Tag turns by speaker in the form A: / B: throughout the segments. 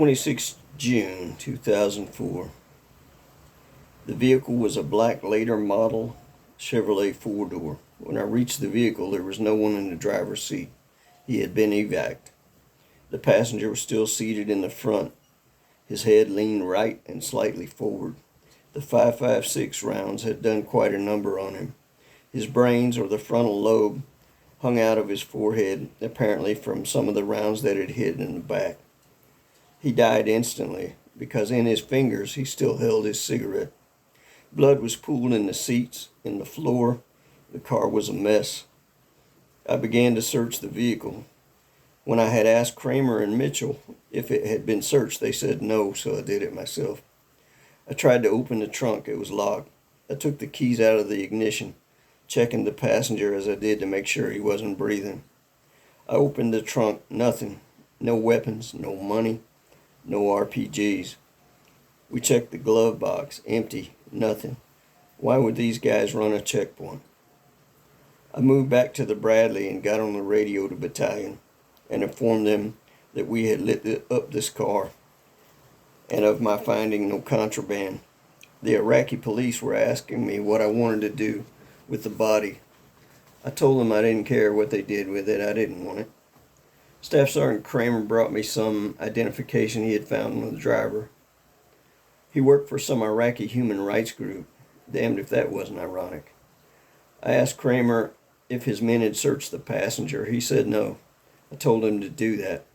A: 26th June 2004. The vehicle was a black later model Chevrolet four-door. When I reached the vehicle, there was no one in the driver's seat. He had been evac'd. The passenger was still seated in the front. His head leaned right and slightly forward. The .556 rounds had done quite a number on him. His brains, or the frontal lobe, hung out of his forehead, apparently from some of the rounds that had hit in the back. He died instantly, because in his fingers he still held his cigarette. Blood was pooled in the seats, in the floor. The car was a mess. I began to search the vehicle. When I had asked Kramer and Mitchell if it had been searched, they said no, so I did it myself. I tried to open the trunk. It was locked. I took the keys out of the ignition, checking the passenger as I did to make sure he wasn't breathing. I opened the trunk. Nothing. No weapons, no money, no RPGs. We checked the glove box. Empty. Nothing. Why would these guys run a checkpoint? I moved back to the Bradley and got on the radio to battalion and informed them that we had lit up this car and of my finding no contraband. The Iraqi police were asking me what I wanted to do with the body. I told them I didn't care what they did with it. I didn't want it. Staff Sergeant Kramer brought me some identification he had found on the driver. He worked for some Iraqi human rights group. Damned if that wasn't ironic. I asked Kramer if his men had searched the passenger. He said no. I told him to do that.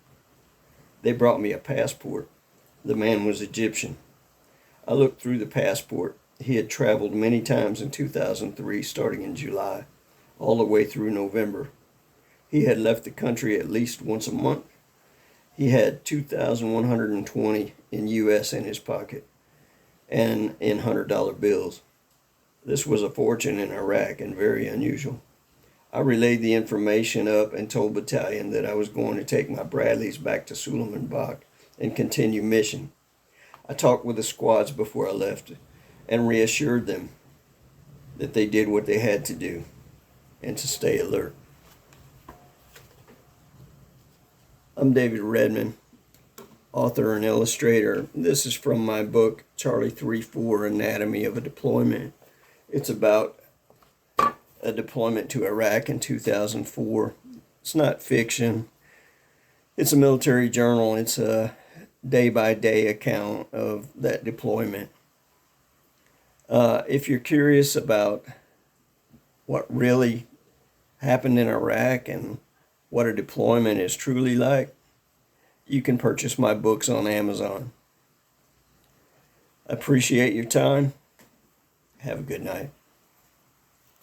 A: They brought me a passport. The man was Egyptian. I looked through the passport. He had traveled many times in 2003, starting in July, all the way through November. He had left the country at least once a month. He had 2,120 in U.S. in his pocket and in $100 bills. This was a fortune in Iraq and very unusual. I relayed the information up and told battalion that I was going to take my Bradleys back to Suleiman Bach and continue mission. I talked with the squads before I left and reassured them that they did what they had to do and to stay alert. I'm David Redmon, author and illustrator. This is from my book, Charlie 3-4, Anatomy of a Deployment. It's about a deployment to Iraq in 2004. It's not fiction. It's a military journal. It's a day-by-day account of that deployment. If you're curious about what really happened in Iraq and what a deployment is truly like, you can purchase my books on Amazon. I appreciate your time. Have a good night.